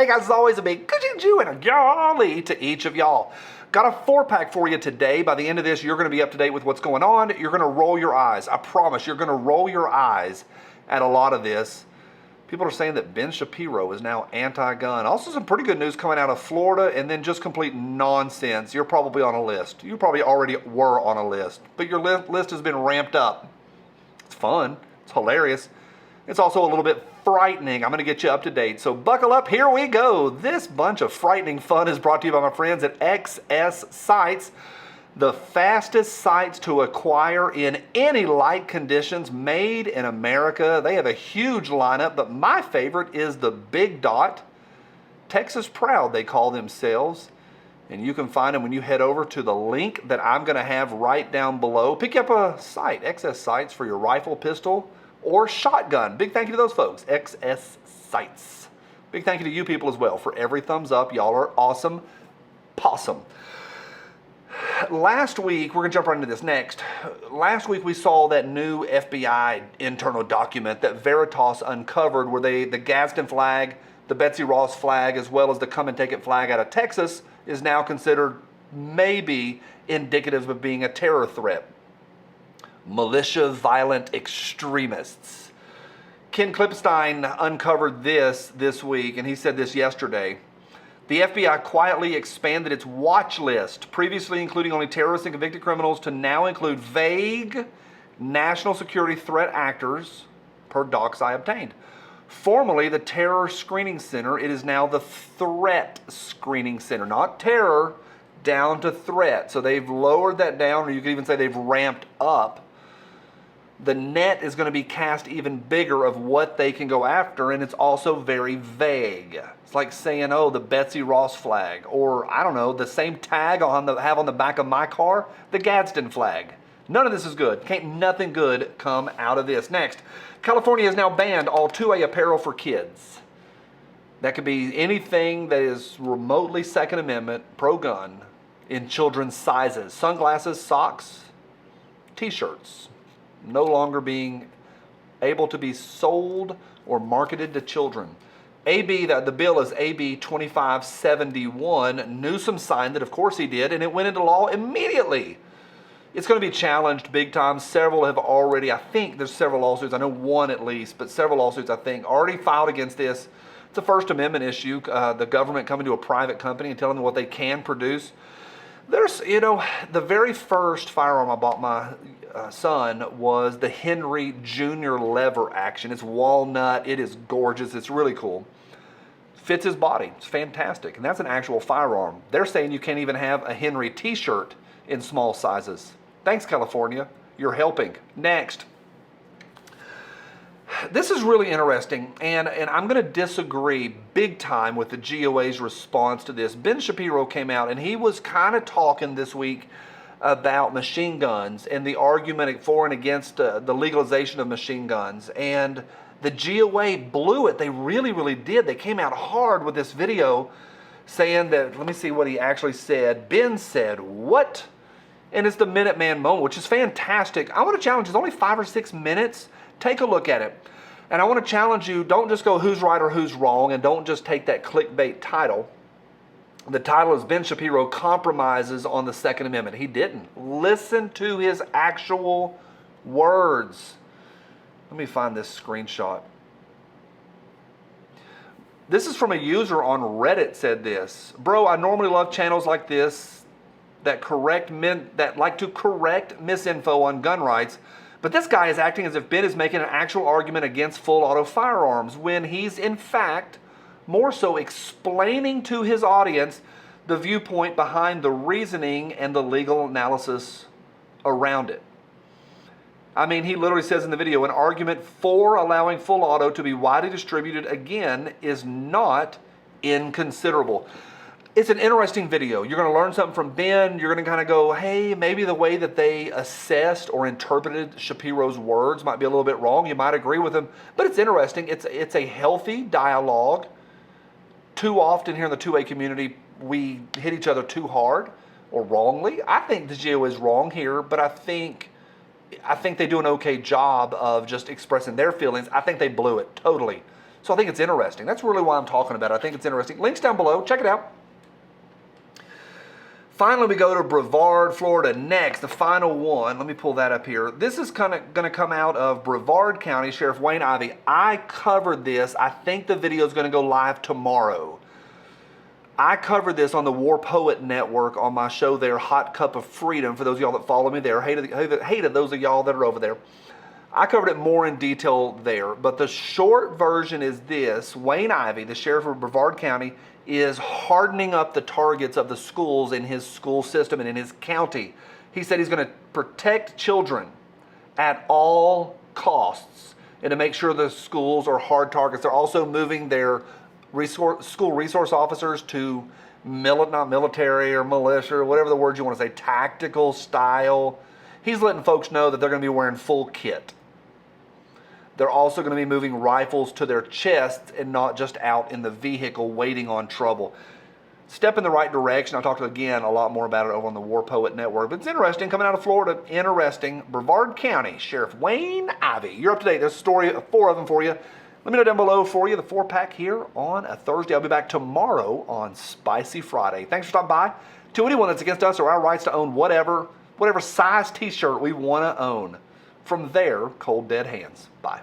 Hey guys, as always, a big Jew and a golly to each of y'all. Got a 4-pack for you today. By the end of this, you're going to be up to date with what's going on. You're going to roll your eyes. I promise, you're going to roll your eyes at a lot of this. People are saying that Ben Shapiro is now anti-gun. Also some pretty good news coming out of Florida, and then just complete nonsense. You're probably on a list. You probably already were on a list, but your list has been ramped up. It's fun. It's hilarious. It's also a little bit frightening. I'm going to get you up to date. So buckle up. Here we go. This bunch of frightening fun is brought to you by my friends at XS Sites, the fastest sites to acquire in any light conditions, made in America. They have a huge lineup, but my favorite is the Big Dot. Texas Proud, they call themselves. And you can find them when you head over to the link that I'm going to have right down below. Pick up a sight, XS Sites, for your rifle, pistol, or shotgun. Big thank you to those folks, XS Sites. Big thank you to you people as well for every thumbs up. Y'all are awesome. Possum. Last week, we're going to jump right into this next. Last week we saw that new FBI internal document that Veritas uncovered where the Gadsden flag, the Betsy Ross flag, as well as the Come and Take It flag out of Texas is now considered maybe indicative of being a terror threat. Militia violent extremists. Ken Klipstein uncovered this week, and he said this yesterday. The FBI quietly expanded its watch list, previously including only terrorists and convicted criminals, to now include vague national security threat actors, per docs I obtained. Formerly the Terror Screening Center, it is now the Threat Screening Center. Not terror, down to threat. So they've lowered that down, or you could even say they've ramped up. The net is going to be cast even bigger of what they can go after, and it's also very vague. It's like saying, oh, the Betsy Ross flag, or I don't know, the same tag I have on the back of my car, the Gadsden flag. None of this is good. Can't nothing good come out of this. Next, California has now banned all 2A apparel for kids. That could be anything that is remotely Second Amendment, pro-gun, in children's sizes. Sunglasses, socks, t-shirts. No longer being able to be sold or marketed to children. The bill is AB 2571. Newsom signed it, of course he did, and it went into law immediately. It's going to be challenged big time. Several have already, I think there's several lawsuits, I know one at least, but several lawsuits I think already filed against this. It's a First Amendment issue, the government coming to a private company and telling them what they can produce. There's, the very first firearm I bought my son was the Henry Jr. lever action. It's walnut. It is gorgeous. It's really cool. Fits his body. It's fantastic. And that's an actual firearm. They're saying you can't even have a Henry t-shirt in small sizes. Thanks, California. You're helping. Next. This is really interesting, and I'm going to disagree big time with the GOA's response to this. Ben Shapiro came out, and he was kind of talking this week about machine guns and the argument for and against the legalization of machine guns. And the GOA blew it. They really, really did. They came out hard with this video saying that, let me see what he actually said. Ben said, what? And it's the Minuteman moment, which is fantastic. I want to challenge, it's only 5 or 6 minutes. Take a look at it. And I want to challenge you, don't just go who's right or who's wrong, and don't just take that clickbait title. The title is Ben Shapiro Compromises on the Second Amendment. He didn't. Listen to his actual words. Let me find this screenshot. This is from a user on Reddit said this. Bro, I normally love channels like this that like to correct misinfo on gun rights. But this guy is acting as if Ben is making an actual argument against full auto firearms when he's in fact more so explaining to his audience the viewpoint behind the reasoning and the legal analysis around it. I mean, he literally says in the video, an argument for allowing full auto to be widely distributed again is not inconsiderable. It's an interesting video. You're going to learn something from Ben. You're going to kind of go, hey, maybe the way that they assessed or interpreted Shapiro's words might be a little bit wrong. You might agree with him, but it's interesting. It's a healthy dialogue. Too often here in the 2A community, we hit each other too hard or wrongly. I think the GO is wrong here, but I think they do an okay job of just expressing their feelings. I think they blew it totally. So I think it's interesting. That's really why I'm talking about it. I think it's interesting. Links down below. Check it out. Finally, we go to Brevard, Florida next, the final one. Let me pull that up here. This is kind of going to come out of Brevard County, Sheriff Wayne Ivey. I covered this. I think the video is going to go live tomorrow. I covered this on the War Poet Network on my show there, Hot Cup of Freedom, for those of y'all that follow me there. Hated those of y'all that are over there. I covered it more in detail there, but the short version is this. Wayne Ivey, the sheriff of Brevard County, is hardening up the targets of the schools in his school system and in his county. He said he's going to protect children at all costs and to make sure the schools are hard targets. They're also moving their school resource officers to not military or militia or whatever the word you want to say, tactical style. He's letting folks know that they're going to be wearing full kit. They're also going to be moving rifles to their chests and not just out in the vehicle waiting on trouble. Step in the right direction. I'll talk again a lot more about it over on the War Poet Network. But it's interesting, coming out of Florida, interesting. Brevard County, Sheriff Wayne Ivey. You're up to date. There's a story, 4 of them for you. Let me know down below for you, the 4-pack here on a Thursday. I'll be back tomorrow on Spicy Friday. Thanks for stopping by. To anyone that's against us or our rights to own whatever size t-shirt we want to own. From their cold dead hands. Bye.